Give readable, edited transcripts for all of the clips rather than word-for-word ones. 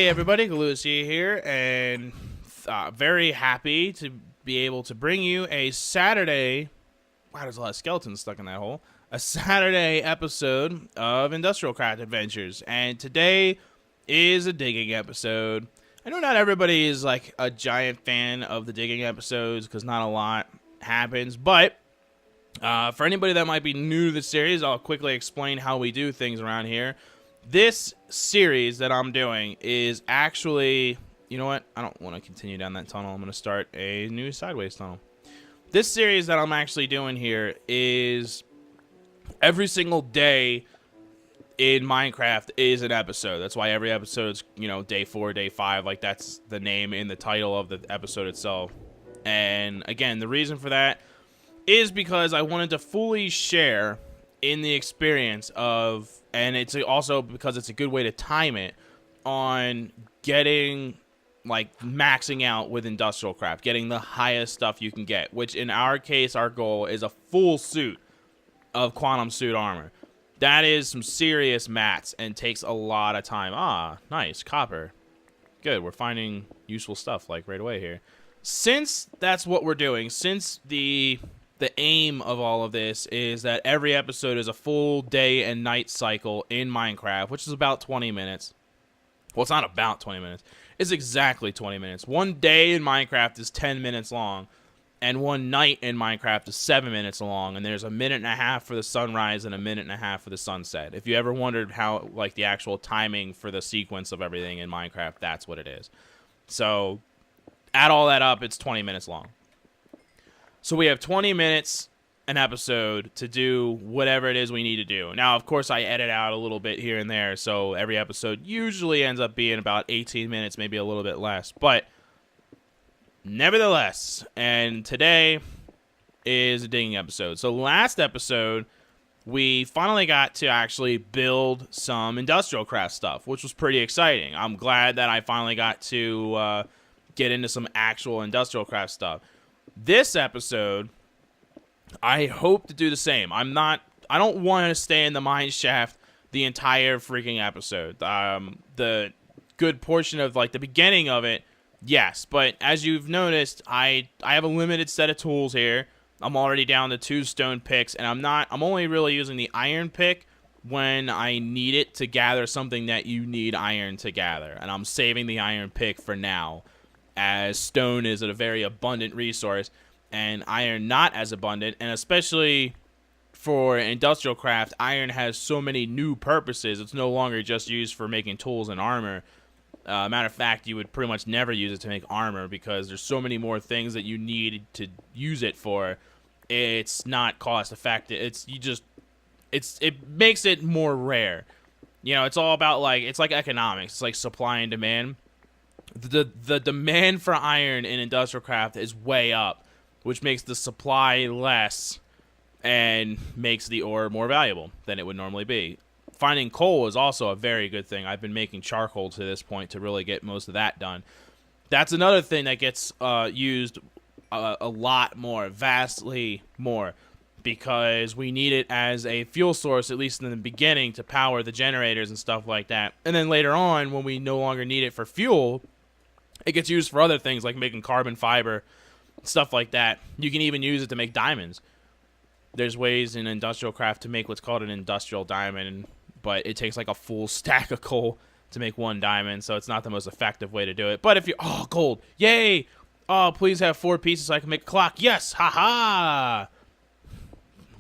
Hey everybody, Galucia here, and very happy to be able to bring you a Saturday, wow, there's a lot of skeletons stuck in that hole, a Saturday episode of IndustrialCraft Adventures, and today is a digging episode. I know not everybody is like a giant fan of the digging episodes because not a lot happens, but for anybody that might be new to the series, I'll quickly explain how we do things around here. This series that I'm doing is actually, you know what? I don't want to continue down that tunnel. I'm going to start a new sideways tunnel. This series that I'm actually doing here is every single day in Minecraft is an episode. That's why every episode's, you know, day 4, day 5. Like, that's the name in the title of the episode itself. And again, the reason for that is because I wanted to fully share in the experience of, and it's also because it's a good way to time it, on getting, like, maxing out with IndustrialCraft, getting the highest stuff you can get, which in our case, our goal is a full suit of quantum suit armor. That is some serious mats and takes a lot of time. Ah, nice, copper. Good, we're finding useful stuff, like, right away here. Since that's what we're doing, since the aim of all of this is that every episode is a full day and night cycle in Minecraft, which is about 20 minutes. Well, it's not about 20 minutes. It's exactly 20 minutes. One day in Minecraft is 10 minutes long, and one night in Minecraft is 7 minutes long, and there's a minute and a half for the sunrise and a minute and a half for the sunset. If you ever wondered how, like, the actual timing for the sequence of everything in Minecraft, that's what it is. So, add all that up, it's 20 minutes long. So we have 20 minutes an episode to do whatever it is we need to do. Now, of course, I edit out a little bit here and there, so every episode usually ends up being about 18 minutes, maybe a little bit less. But nevertheless, and today is a digging episode. So last episode, we finally got to actually build some IndustrialCraft stuff, which was pretty exciting. I'm glad that I finally got to get into some actual IndustrialCraft stuff. This episode, I hope to do the same. I don't want to stay in the mine shaft the entire freaking episode. The good portion of, like, the beginning of it, yes. But as you've noticed, I have a limited set of tools here. I'm already down to 2 stone picks, and I'm only really using the iron pick when I need it to gather something that you need iron to gather. And I'm saving the iron pick for now, as stone is a very abundant resource and iron not as abundant, and especially for IndustrialCraft, iron has so many new purposes. It's no longer just used for making tools and armor. Matter of fact, you would pretty much never use it to make armor because there's so many more things that you need to use it for. It's not cost effective. It makes it more rare. You know, it's all about, like, it's like economics. It's like supply and demand. The demand for iron in IndustrialCraft is way up, which makes the supply less and makes the ore more valuable than it would normally be. Finding coal is also a very good thing. I've been making charcoal to this point to really get most of that done. That's another thing that gets used a lot more, vastly more, because we need it as a fuel source, at least in the beginning, to power the generators and stuff like that. And then later on, when we no longer need it for fuel, it gets used for other things like making carbon fiber, stuff like that. You can even use it to make diamonds. There's ways in IndustrialCraft to make what's called an industrial diamond, but it takes like a full stack of coal to make 1 diamond, so it's not the most effective way to do it. But if you, oh, gold, yay! Oh, please have 4 pieces so I can make a clock. Yes, haha!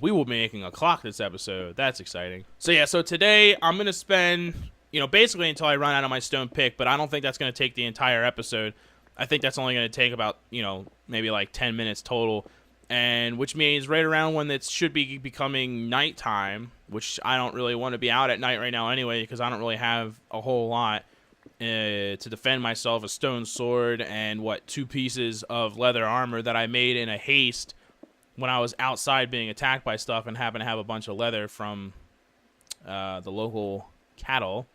We will be making a clock this episode. That's exciting. So yeah, so today I'm gonna spend, you know, basically until I run out of my stone pick, but I don't think that's going to take the entire episode. I think that's only going to take about, you know, maybe like 10 minutes total, and which means right around when it should be becoming nighttime, which I don't really want to be out at night right now anyway, because I don't really have a whole lot to defend myself. A stone sword and, 2 pieces of leather armor that I made in a haste when I was outside being attacked by stuff and happened to have a bunch of leather from the local cattle.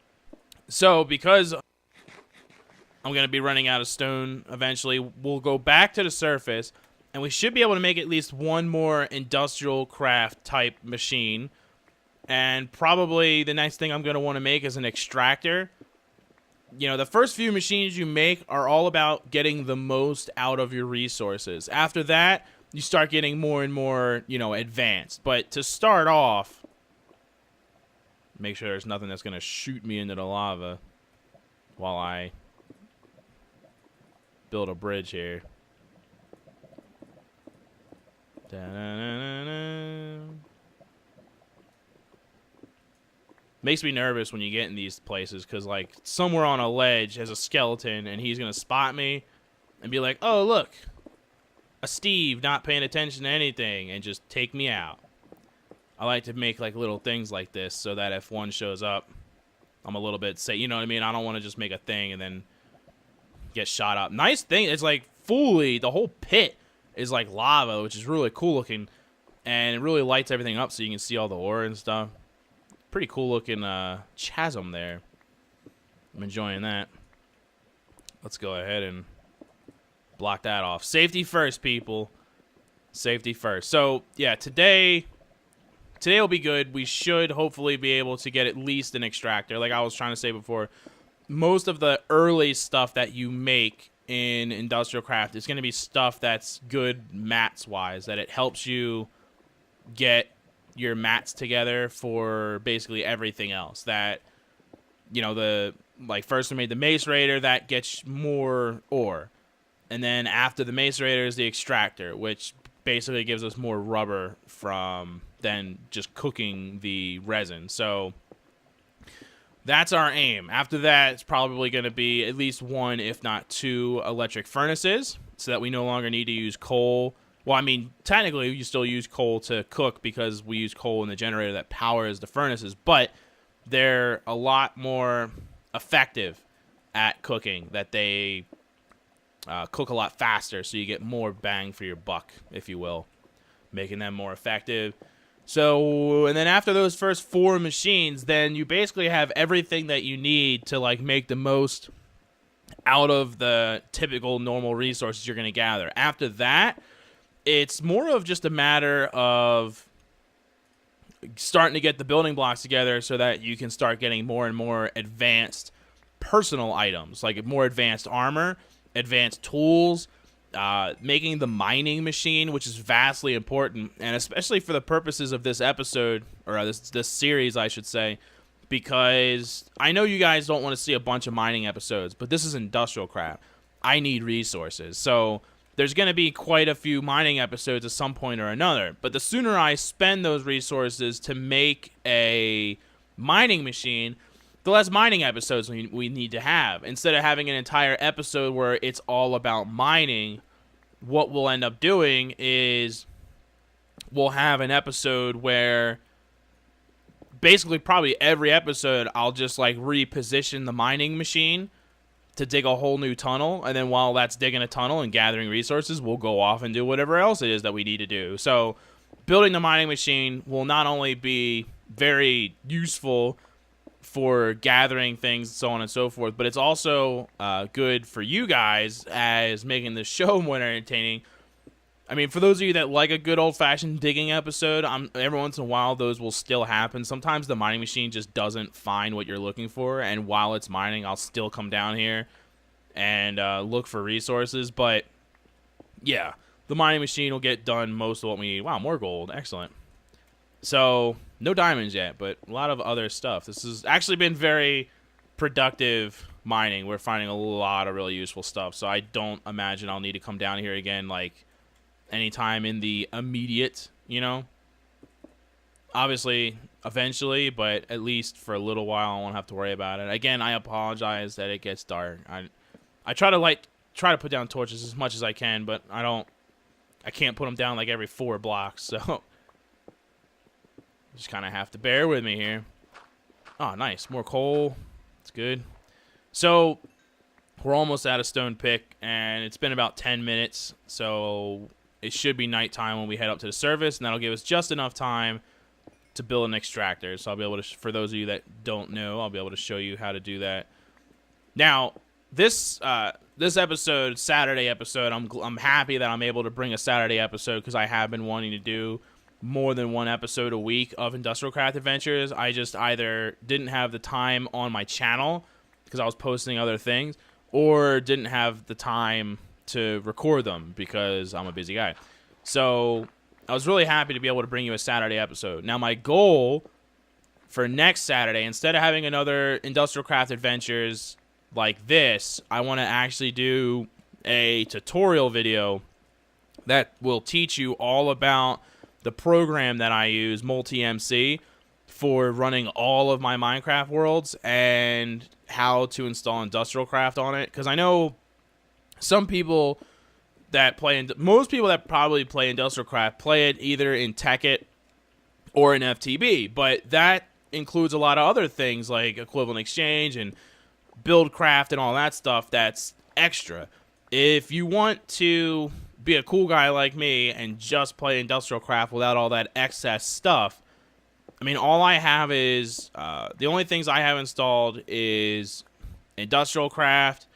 So, because I'm going to be running out of stone eventually, we'll go back to the surface, and we should be able to make at least one more IndustrialCraft type machine. And probably the next thing I'm going to want to make is an extractor. you know, the first few machines you make are all about getting the most out of your resources. After that, you start getting more and more, you know, advanced. But to start off, make sure there's nothing that's going to shoot me into the lava while I build a bridge here. Da-na-na-na-na. Makes me nervous when you get in these places because, like, somewhere on a ledge has a skeleton and he's going to spot me and be like, oh, look, a Steve not paying attention to anything, and just take me out. I like to make, like, little things like this so that if one shows up, I'm a little bit safe. You know what I mean? I don't want to just make a thing and then get shot up. Nice thing. It's, like, fully, the whole pit is, like, lava, which is really cool looking. And it really lights everything up so you can see all the ore and stuff. Pretty cool looking chasm there. I'm enjoying that. Let's go ahead and block that off. Safety first, people. Safety first. So, yeah, today will be good. We should hopefully be able to get at least an extractor. Like I was trying to say before, most of the early stuff that you make in IndustrialCraft is going to be stuff that's good mats-wise, that it helps you get your mats together for basically everything else. That, you know, first we made the Mace Raider, that gets more ore. And then after the Mace Raider is the extractor, which basically gives us more rubber than just cooking the resin. So that's our aim. After that, it's probably going to be at least one, if not two, electric furnaces, so that we no longer need to use coal. Well, I mean, technically, you still use coal to cook because we use coal in the generator that powers the furnaces, but they're a lot more effective at cooking, that they cook a lot faster, so you get more bang for your buck, if you will, making them more effective. So, and then after those first 4 machines, then you basically have everything that you need to, like, make the most out of the typical normal resources you're going to gather. After that, it's more of just a matter of starting to get the building blocks together so that you can start getting more and more advanced personal items, like more advanced armor, advanced tools, making the mining machine, which is vastly important, and especially for the purposes of this episode, or this series, I should say, because I know you guys don't want to see a bunch of mining episodes, but this is IndustrialCraft. I need resources, so there's going to be quite a few mining episodes at some point or another, but the sooner I spend those resources to make a mining machine, the less mining episodes we need to have. Instead of having an entire episode where it's all about mining, what we'll end up doing is we'll have an episode where basically probably every episode I'll just, like, reposition the mining machine to dig a whole new tunnel, and then while that's digging a tunnel and gathering resources, we'll go off and do whatever else it is that we need to do. So building the mining machine will not only be very useful for gathering things, so on and so forth, but it's also good for you guys as making the show more entertaining. I mean, for those of you that like a good old-fashioned digging episode, every once in a while those will still happen. Sometimes the mining machine just doesn't find what you're looking for, and while it's mining, I'll still come down here and look for resources. But yeah, the mining machine will get done most of what we need. Wow, more gold. Excellent. So, no diamonds yet, but a lot of other stuff. This has actually been very productive mining. We're finding a lot of really useful stuff, so I don't imagine I'll need to come down here again, like, anytime in the immediate, you know? Obviously, eventually, but at least for a little while, I won't have to worry about it. Again, I apologize that it gets dark. I try to put down torches as much as I can, but I can't put them down, like, every 4 blocks, so just kind of have to bear with me here. Oh, nice. More coal. It's good. So, we're almost at a stone pick, and it's been about 10 minutes, so it should be nighttime when we head up to the surface, and that'll give us just enough time to build an extractor. So I'll be able to, for those of you that don't know, I'll be able to show you how to do that. Now, this episode, Saturday episode, I'm happy that I'm able to bring a Saturday episode because I have been wanting to do more than one episode a week of IndustrialCraft Adventures. I just either didn't have the time on my channel because I was posting other things, or didn't have the time to record them because I'm a busy guy. So I was really happy to be able to bring you a Saturday episode. Now my goal for next Saturday, instead of having another IndustrialCraft Adventures like this, I want to actually do a tutorial video that will teach you all about the program that I use, Multi-MC, for running all of my Minecraft worlds and how to install IndustrialCraft on it. Because I know some people that most people that probably play IndustrialCraft play it either in Tekkit or in FTB, but that includes a lot of other things like equivalent exchange and BuildCraft and all that stuff that's extra. If you want to be a cool guy like me and just play IndustrialCraft without all that excess stuff, I mean, all I have is the only things I have installed is IndustrialCraft,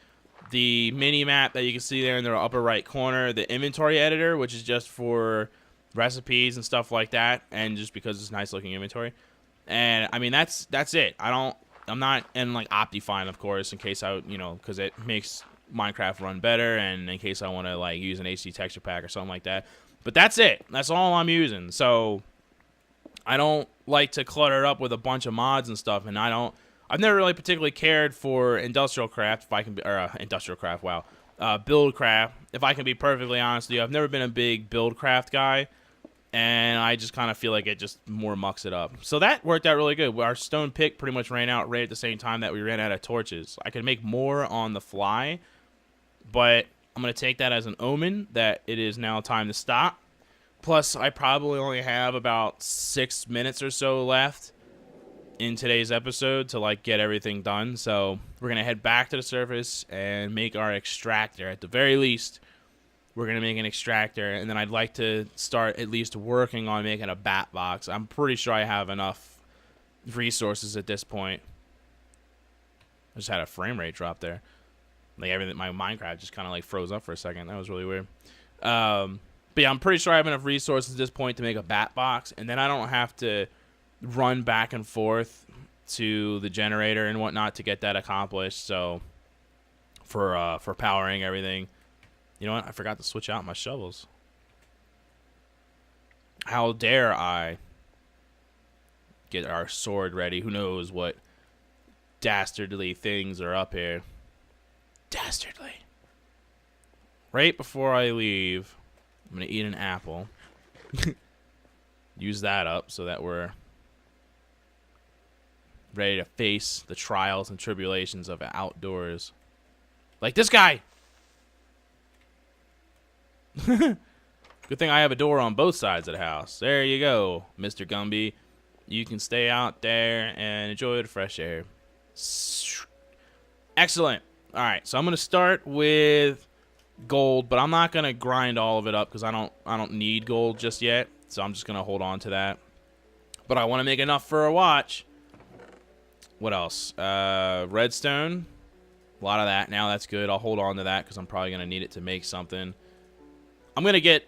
the mini map that you can see there in the upper right corner, the inventory editor, which is just for recipes and stuff like that, and just because it's nice looking inventory. And I mean, that's it. I'm not in like Optifine, of course, in case because it makes Minecraft run better, and in case I want to like use an HD texture pack or something like that. But that's it. That's all I'm using. So I don't like to clutter it up with a bunch of mods and stuff, and I've never really particularly cared for IndustrialCraft, if I can be, or IndustrialCraft, wow, BuildCraft. If I can be perfectly honest with you, I've never been a big BuildCraft guy, and I just kind of feel like it just more mucks it up. So that worked out really good. Our stone pick pretty much ran out right at the same time that we ran out of torches. I could make more on the fly, but I'm going to take that as an omen that it is now time to stop. Plus, I probably only have about 6 minutes or so left in today's episode to like get everything done. So we're going to head back to the surface and make our extractor. At the very least, we're going to make an extractor, and then I'd like to start at least working on making a bat box. I'm pretty sure I have enough resources at this point. I just had a frame rate drop there. Like everything, my Minecraft just kind of like froze up for a second. That was really weird. But yeah, I'm pretty sure I have enough resources at this point to make a bat box, and then I don't have to run back and forth to the generator and whatnot to get that accomplished. So for powering everything, you know what? I forgot to switch out my shovels. How dare I get our sword ready? Who knows what dastardly things are up here. Dastardly. Right before I leave, I'm going to eat an apple. Use that up so that we're ready to face the trials and tribulations of outdoors. Like this guy! Good thing I have a door on both sides of the house. There you go, Mr. Gumby. You can stay out there and enjoy the fresh air. Excellent. Alright, so I'm going to start with gold, but I'm not going to grind all of it up because I don't need gold just yet. So I'm just going to hold on to that. But I want to make enough for a watch. What else? Redstone. A lot of that. Now that's good. I'll hold on to that because I'm probably going to need it to make something. I'm going to get...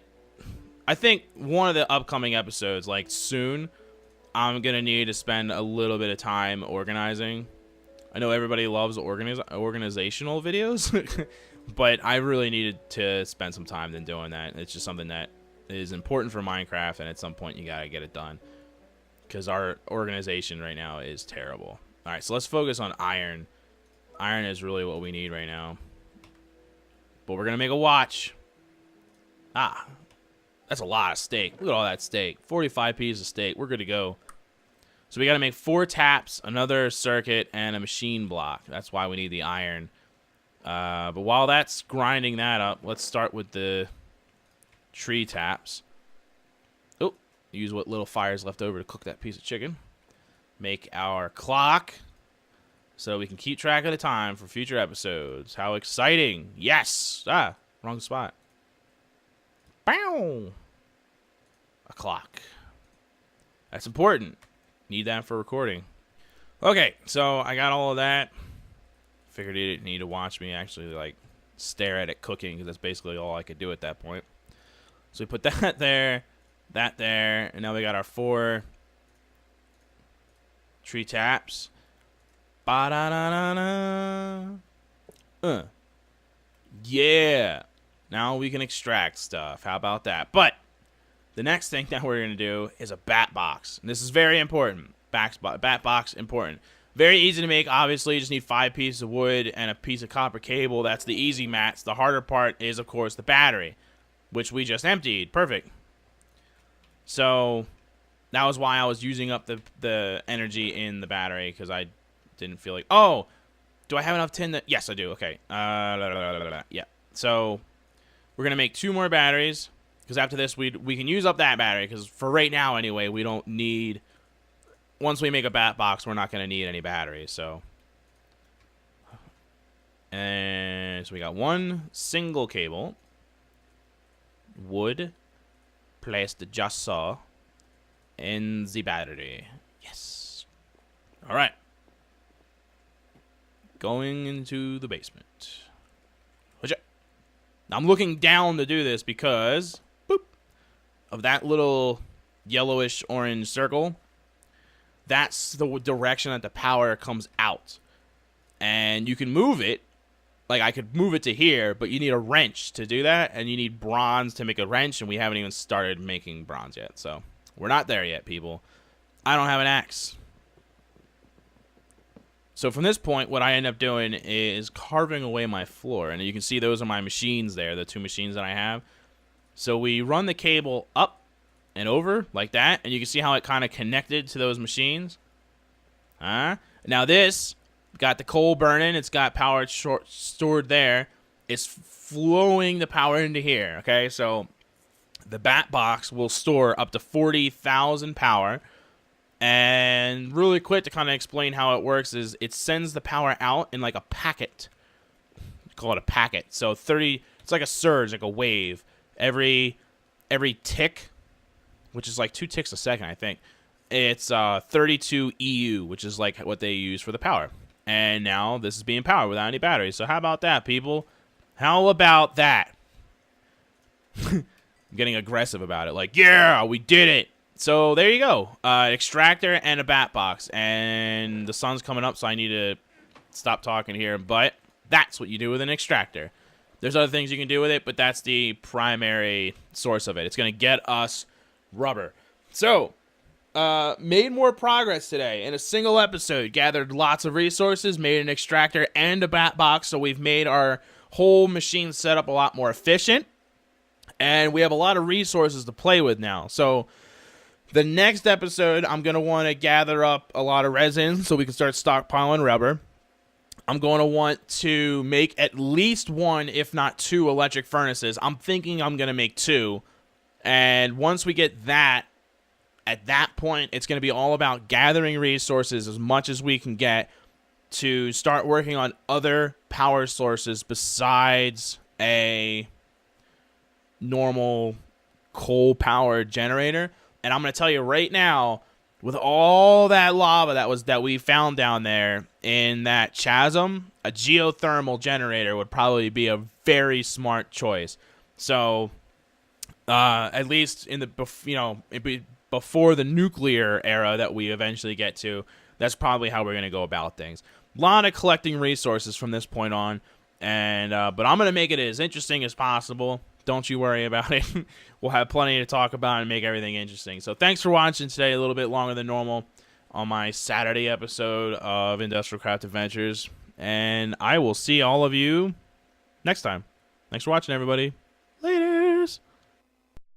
I think one of the upcoming episodes, like soon, I'm going to need to spend a little bit of time organizing. I know everybody loves organizational videos, but I really needed to spend some time in doing that. It's just something that is important for Minecraft, and at some point you got to get it done because our organization right now is terrible. All right, so let's focus on iron. Iron is really what we need right now. But we're going to make a watch. Ah, that's a lot of steak. Look at all that steak. 45 pieces of steak. We're good to go. So we got to make 4 taps, another circuit, and a machine block. That's why we need the iron. But while that's grinding that up, let's start with the tree taps. Oh, use what little fire's left over to cook that piece of chicken. Make our clock so we can keep track of the time for future episodes. How exciting. Yes. Ah, wrong spot. Bow. A clock. That's important. Need that for recording. Okay, so I got all of that. Figured you didn't need to watch me actually like stare at it cooking because that's basically all I could do at that point. So we put that there, and now we got our 4 tree taps. Ba-da-da-da-da. Yeah. Now we can extract stuff. How about that? But the next thing that we're going to do is a bat box. And this is very important. Bat box, important. Very easy to make, obviously. You just need 5 pieces of wood and a piece of copper cable. That's the easy mats. The harder part is, of course, the battery, which we just emptied. Perfect. So that was why I was using up the energy in the battery, because I didn't feel like... Oh! Do I have enough tin? Yes, I do. Okay. Yeah. So we're going to make 2 more batteries, because after this, we can use up that battery, because for right now, anyway, we don't need... Once we make a bat box, we're not going to need any batteries, so... And so we got 1 single cable. Wood. Placed just so. In the battery. Yes. Alright. Going into the basement. Now I'm looking down to do this because... Boop. Of that little yellowish orange circle... That's the direction that the power comes out. And you can move it. Like, I could move it to here, but you need a wrench to do that. And you need bronze to make a wrench, and we haven't even started making bronze yet. So, we're not there yet, people. I don't have an axe. So, from this point, what I end up doing is carving away my floor. And you can see those are my machines there, the 2 machines that I have. So, we run the cable up and over like that, and you can see how it kind of connected to those machines. Now this got the coal burning, it's got power stored there, it's flowing the power into here. Okay, so the bat box will store up to 40,000 power. And really quick to kind of explain how it works is it sends the power out in like a packet. Call it a packet. So 30, it's like a surge, like a wave. Every tick, which is like 2 ticks a second, I think. It's 32 EU, which is like what they use for the power. And now this is being powered without any batteries. So how about that, people? How about that? I'm getting aggressive about it. Like, yeah, we did it. So there you go. Extractor and a bat box. And the sun's coming up, so I need to stop talking here. But that's what you do with an extractor. There's other things you can do with it, but that's the primary source of it. It's going to get us rubber. So, made more progress today in a single episode. Gathered lots of resources, made an extractor and a bat box, so we've made our whole machine setup a lot more efficient. And we have a lot of resources to play with now. So, the next episode, I'm going to want to gather up a lot of resin so we can start stockpiling rubber. I'm going to want to make at least 1, if not 2, electric furnaces. I'm thinking I'm going to make 2. And once we get that, at that point, it's going to be all about gathering resources as much as we can get to start working on other power sources besides a normal coal-powered generator. And I'm going to tell you right now, with all that lava that we found down there in that chasm, a geothermal generator would probably be a very smart choice. So... at least in the before the nuclear era that we eventually get to, that's probably how we're gonna go about things. A lot of collecting resources from this point on, and but I'm gonna make it as interesting as possible. Don't you worry about it. We'll have plenty to talk about and make everything interesting. So thanks for watching today, a little bit longer than normal on my Saturday episode of IndustrialCraft Adventures, and I will see all of you next time. Thanks for watching, everybody.